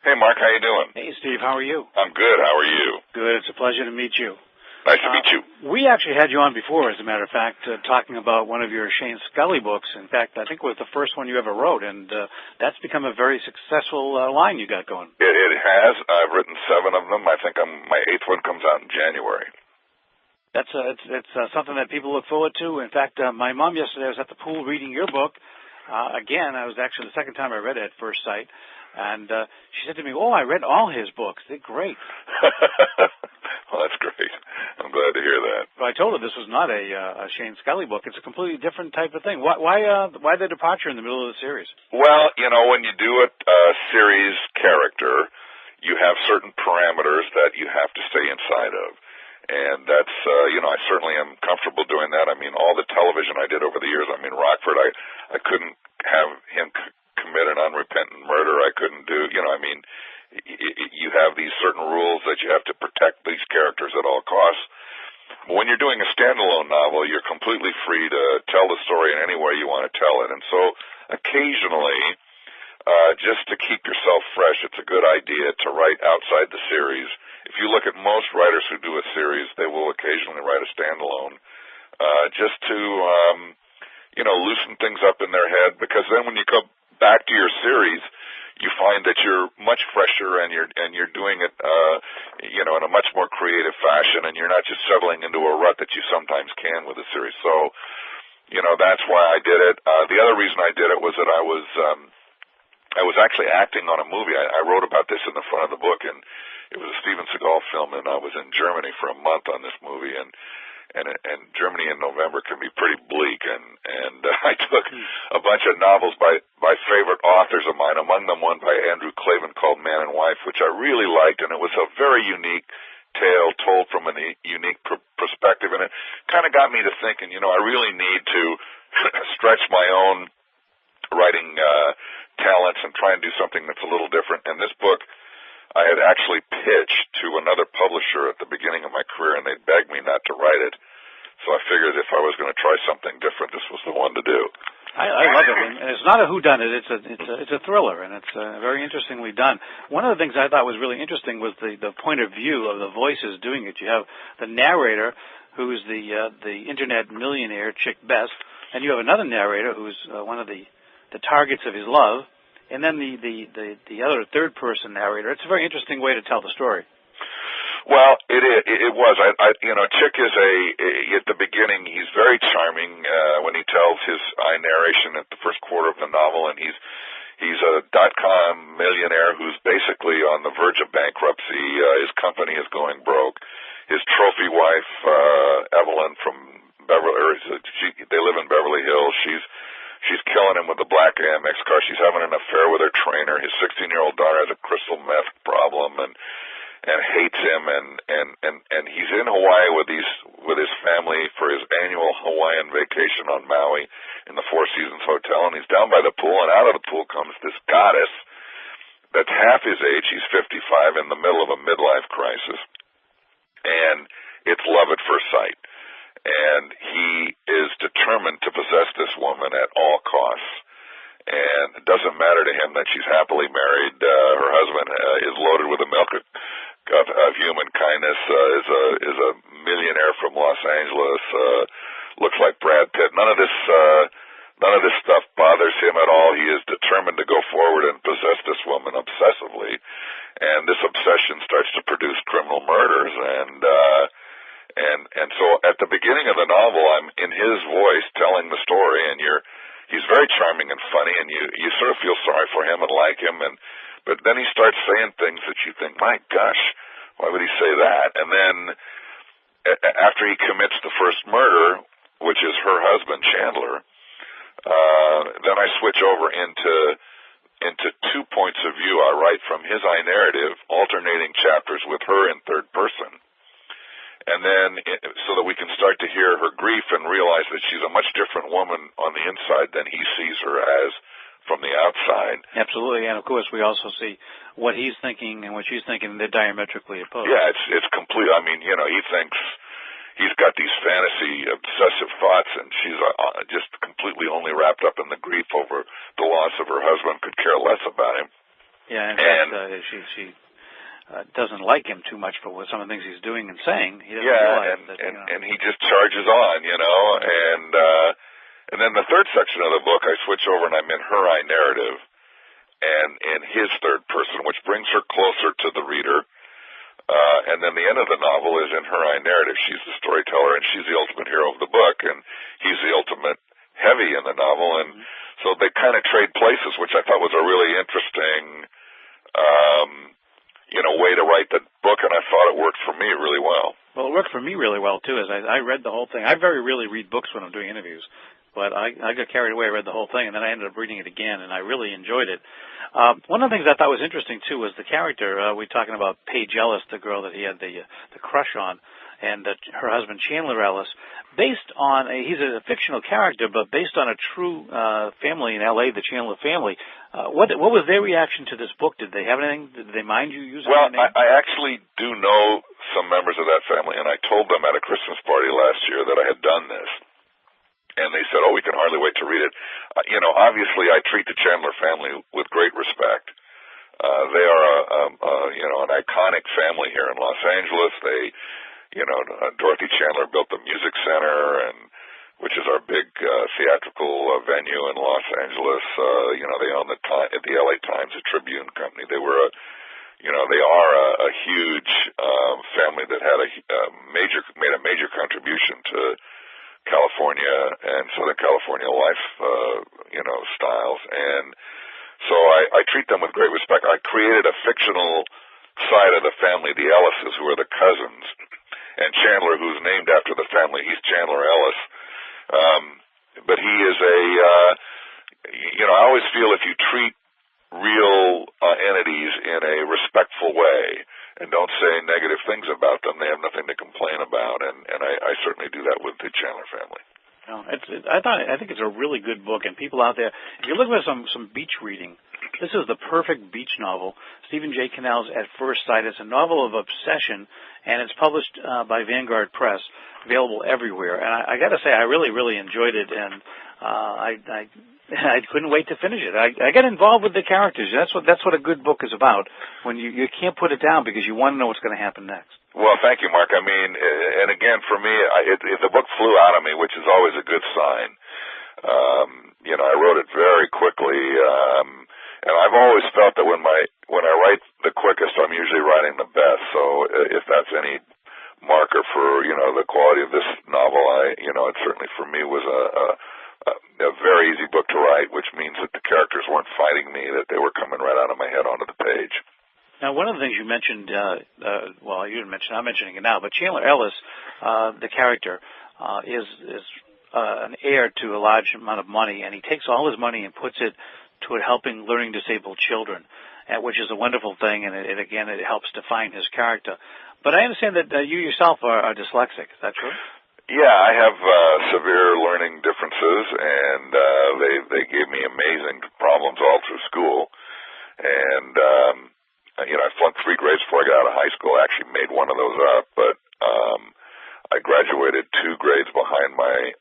Hey, Mark, how you doing? Hey, Steve, how are you? I'm good. How are you? Good. It's a pleasure to meet you. Nice to meet you. We actually had you on before, as a matter of fact, talking about one of your Shane Scully books. In fact, I think it was the first one you ever wrote, and that's become a very successful line you got going. It has. I've written 7 of them. I think my 8th one comes out in January. It's something that people look forward to. In fact, my mom yesterday was at the pool reading your book. Again, I was actually the second time I read it at first sight. And she said to me, I read all his books. They're great. Well, that's great. I'm glad to hear that. But I told her this was not a Shane Scully book. It's a completely different type of thing. Why the departure in the middle of the series? Well, when you do a series character, you have certain parameters that you have to stay inside of. And that's, I certainly am comfortable doing that. I mean, all the television I did over the years, Rockford, I couldn't have him commit an unrepentant murder. I couldn't do, you have these certain rules that you have to protect these characters at all costs. But when you're doing a standalone novel, you're completely free to tell the story in any way you want to tell it. And so occasionally, just to keep yourself fresh, it's a good idea to write outside the series. If you look at most writers who do a series, they will occasionally write a standalone, just to, loosen things up in their head, because then when you go back to your series, you find that you're much fresher and you're doing it, in a much more creative fashion, and you're not just settling into a rut that you sometimes can with a series. So, that's why I did it. The other reason I did it was that I was actually acting on a movie. I wrote about this in the front of the book, and it was a Steven Seagal film, and I was in Germany for a month on this movie, and Germany in November can be pretty bleak, and I took a bunch of novels by favorite authors of mine, among them one by Andrew Clavin called Man and Wife, which I really liked, and it was a very unique tale told from a unique perspective, and it kind of got me to thinking, I really need to stretch my own writing talents and try and do something that's a little different. And this book I had actually pitched to another publisher at the beginning of my career, and they begged me not to write it. So I figured if I was going to try something different, this was the one to do. I love it, and it's not a whodunit. It's a thriller, and it's very interestingly done. One of the things I thought was really interesting was the point of view of the voices doing it. You have the narrator, who's the internet millionaire Chick Best, and you have another narrator who's one of the targets of his love, and then the other third-person narrator. It's a very interesting way to tell the story. Well, it was. Chick is at the beginning, he's very charming when he tells his narration at the first quarter of the novel, and he's a .com millionaire who's basically on the verge of bankruptcy. His company is going broke. His trophy wife, Evelyn from they live in Beverly Hills. She's killing him with the black Amex car. She's having an affair with her trainer. His 16-year-old daughter has a crystal meth problem and hates him. And he's in Hawaii with his family for his annual Hawaiian vacation on Maui in the Four Seasons Hotel. And he's down by the pool, and out of the pool comes this goddess that's half his age. He's 55, in the middle of a midlife crisis. And it's love at first sight. And he is determined to possess this woman at all costs. And it doesn't matter to him that she's happily married. Her husband is loaded with a milk of human kindness, is a millionaire from Los Angeles, looks like Brad Pitt. None of this stuff bothers him at all. He is determined to go forward and possess this woman obsessively. And this obsession starts to produce criminal murders, and so at the beginning of the novel, I'm in his voice telling the story, and he's very charming and funny, and you sort of feel sorry for him and like him, but then he starts saying things that you think, my gosh, why would he say that? And then after he commits the first murder, which is her husband, Chandler, then I switch over into 2 points of view. I write from his narrative, alternating chapters with her in third person. And then, so that we can start to hear her grief and realize that she's a much different woman on the inside than he sees her as from the outside. Absolutely, and of course we also see what he's thinking and what she's thinking, and they're diametrically opposed. Yeah, it's complete. He thinks he's got these fantasy, obsessive thoughts, and she's just completely only wrapped up in the grief over the loss of her husband, could care less about him. Yeah, in fact, she doesn't like him too much for some of the things he's doing and saying. He doesn't realize that, and he just charges on, and then the third section of the book, I switch over and I'm in her I narrative, and in his third person, which brings her closer to the reader. And then the end of the novel is in her I narrative. She's the storyteller, and she's the ultimate hero of the book, and he's the ultimate heavy in the novel, and so they kind of trade places, which I thought was a really interesting way to write the book, and I thought it worked for me really well. Well, it worked for me really well, too, as I read the whole thing. I very rarely read books when I'm doing interviews, but I got carried away. I read the whole thing, and then I ended up reading it again, and I really enjoyed it. One of the things I thought was interesting, too, was the character. We're talking about Paige Ellis, the girl that he had the crush on, and her husband, Chandler Ellis, based on, he's a fictional character, but based on a true family in L.A., the Chandler family. What was their reaction to this book? Did they have anything? Did they mind you using their name? Well, I actually do know some members of that family, and I told them at a Christmas party last year that I had done this. And they said, we can hardly wait to read it. Obviously I treat the Chandler family with great respect. They are, an iconic family here in Los Angeles. They, Dorothy Chandler built the Music Center, which is our big theatrical venue in Los Angeles. They own the LA Times, a Tribune company. They were they are a huge family that had made a major contribution to California and Southern California life, styles. And so I treat them with great respect. I created a fictional side of the family, the Ellises, who are the cousins, and Chandler, who's named after the family. He's Chandler Ellis. But he is I always feel if you treat real entities in a respectful way and don't say negative things about them, they have nothing to complain about, and I certainly do that with the Chandler family. I think it's a really good book, and people out there, if you're looking for some beach reading, this is the perfect beach novel. Stephen J. Cannell's At First Sight. It's a novel of obsession, and it's published by Vanguard Press, available everywhere. And I got to say, I really, really enjoyed it, and I couldn't wait to finish it. I got involved with the characters. That's what a good book is about. When you can't put it down because you want to know what's going to happen next. Well, thank you, Mark. I mean, and again, for me, if the book flew out of me, which is always a good sign. I wrote it very quickly, and I've always felt that when I write the quickest, I'm usually writing the best. So if that's any marker for the quality of this novel, it certainly for me was a very easy book to write, which means that the characters weren't fighting me, that they were coming right out of my head onto the page. Now, one of the things you mentioned, you didn't mention, I'm mentioning it now, but Chandler Ellis, the character, is an heir to a large amount of money, and he takes all his money and puts it toward helping learning disabled children, which is a wonderful thing, and it helps define his character. But I understand that you yourself are dyslexic. Is that true? Yeah, I have severe learning differences, and they gave me amazing problems all through school. And I flunked 3 grades before I got out of high school. I actually made one of those up, but I graduated 2 grades behind my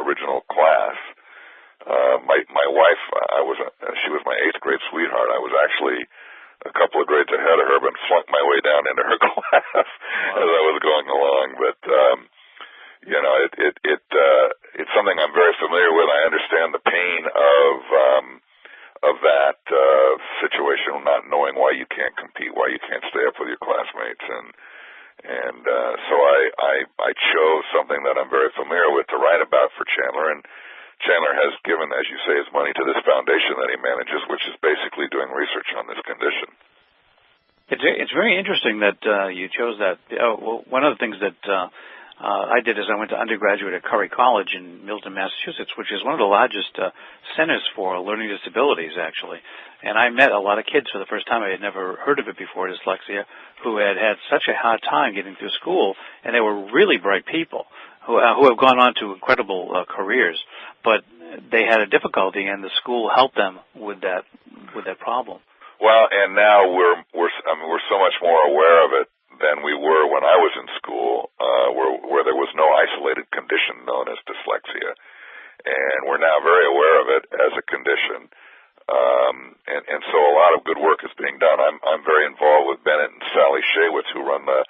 original class. My wife, she was my 8th grade sweetheart. I was actually a couple of grades ahead of her, but flunked my way down into her class as I was going along. But it's something I'm very familiar with. I understand the pain of that situation, not knowing why you can't compete, why you can't stay up with your classmates, and so I chose something that I'm very familiar with to write about for Chandler, and Chandler has given, as you say, his money to this foundation that he manages, which is basically doing research on this condition. It's very interesting that you chose that. One of the things that I did is I went to undergraduate at Curry College in Milton, Massachusetts, which is one of the largest centers for learning disabilities, actually. And I met a lot of kids for the first time. I had never heard of it before, dyslexia, who had such a hard time getting through school, and they were really bright people who have gone on to incredible careers. But they had a difficulty, and the school helped them with that problem. Well, and now we're so much more aware of it than we were when I was in school, where there was no isolated condition known as dyslexia. And we're now very aware of it as a condition. And so a lot of good work is being done. I'm very involved with Bennett and Sally Shaywitz, who run the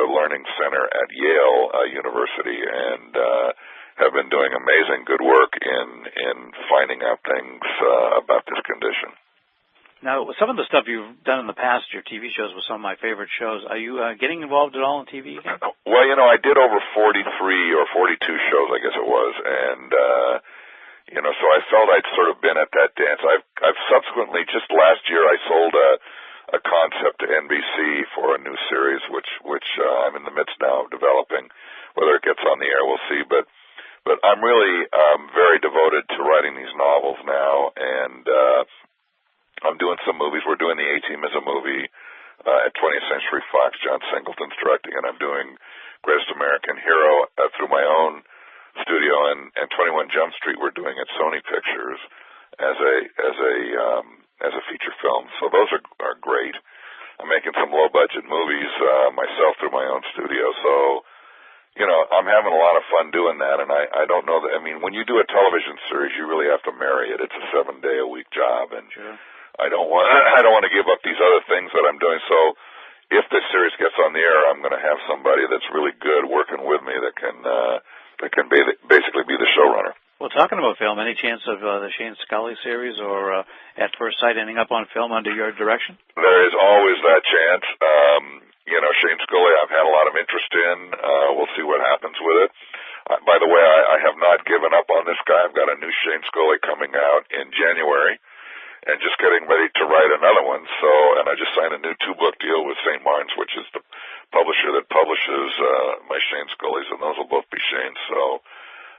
Learning Center at Yale University, and have been doing amazing good work in finding out things about this condition. Now, some of the stuff you've done in the past, your TV shows were some of my favorite shows. Are you getting involved at all in TV again? Well, I did over 43 or 42 shows, I guess it was, and so I felt I'd sort of been at that dance. I've subsequently, just last year, I sold a concept to NBC for a new series, which I'm in the midst now of developing. Whether it gets on the air, we'll see. But I'm really very devoted to writing these novels now, and I'm doing some movies. We're doing the A-Team as a movie at 20th Century Fox. John Singleton's directing, and I'm doing Greatest American Hero through my own studio, and 21 Jump Street we're doing at Sony Pictures as a feature film. So those are great. I'm making some low-budget movies myself through my own studio. So, I'm having a lot of fun doing that, and I don't know that. I mean, when you do a television series, you really have to marry it. It's a 7-day-a-week job, and sure. I don't want to give up these other things that I'm doing. So if this series gets on the air, I'm going to have somebody that's really good working with me that can basically be the showrunner. Well, talking about film, any chance of the Shane Scully series or At First Sight ending up on film under your direction? There is always that chance. Shane Scully I've had a lot of interest in. We'll see what happens with it. By the way, I have not given up on this guy. I've got a new Shane Scully coming out in January, and just getting ready to write another one. So, and I just signed a new 2-book deal with St. Martin's, which is the publisher that publishes my Shane Scullys, and those will both be Shane's. So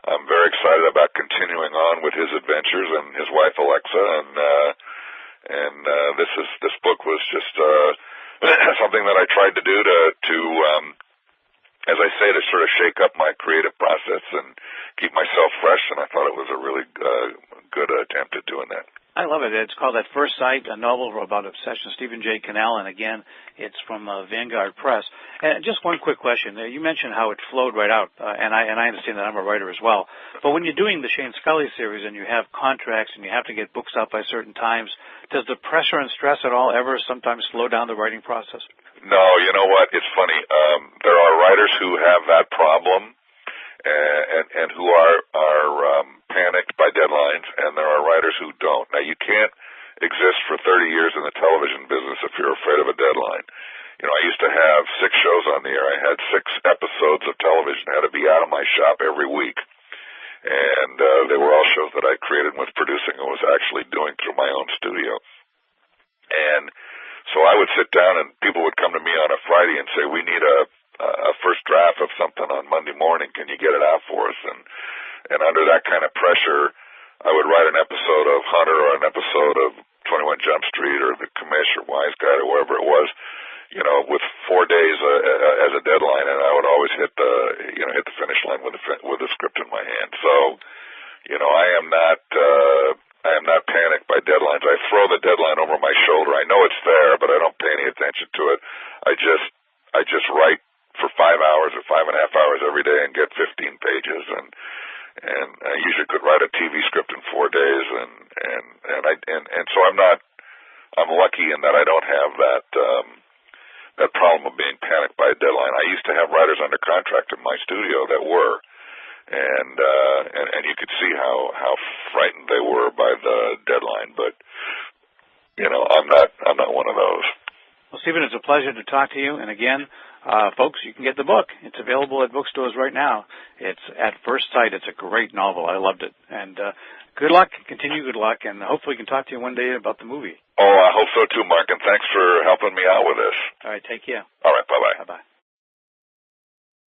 I'm very excited about continuing on with his adventures and his wife Alexa, and this book was just something that I tried to do to as I say, to sort of shake up my creative process and keep myself fresh, and I thought it was a really good attempt at doing that. I love it. It's called At First Sight, a novel about obsession. Stephen J. Cannell, and again, it's from Vanguard Press. And just one quick question. You mentioned how it flowed right out, and I understand that I'm a writer as well. But when you're doing the Shane Scully series and you have contracts and you have to get books out by certain times, does the pressure and stress at all ever sometimes slow down the writing process? No, you know what? It's funny. There are writers who have that problem and who are panicked by deadlines, and there are writers who don't. Now, you can't exist for 30 years in the television business if you're afraid of a deadline. I used to have 6 shows on the air. I had 6 episodes of television. I had to be out of my shop every week. And they were all shows that I created and was producing and was actually doing through my own studio. And so I would sit down and people would come to me on a Friday and say, we need a first draft of something on Monday morning. Can you get it out for us? And under that kind of pressure, I would write an episode of Hunter or an episode of 21 Jump Street or The Commish or Wise Guy or wherever it was, with 4 days as a deadline, and I would always hit the finish line with the script in my hand. So, I am not panicked by deadlines. I throw the deadline over my shoulder. I know it's there, but I don't pay any attention to it. I just write for 5 hours or 5.5 hours every day and get 15 pages, and I usually could write a TV script in 4 days, and so I'm lucky in that I don't have that problem of being panicked by a deadline. I used to have writers under contract in my studio that were, and you could see how frightened they were by the deadline, but I'm not one of those. Well, Stephen, it's a pleasure to talk to you, and again, folks, you can get the book. It's available at bookstores right now. It's At First Sight. It's a great novel. I loved it. And good luck. Continue good luck. And hopefully we can talk to you one day about the movie. Oh, I hope so too, Mark. And thanks for helping me out with this. All right. Take care. All right. Bye-bye. Bye-bye.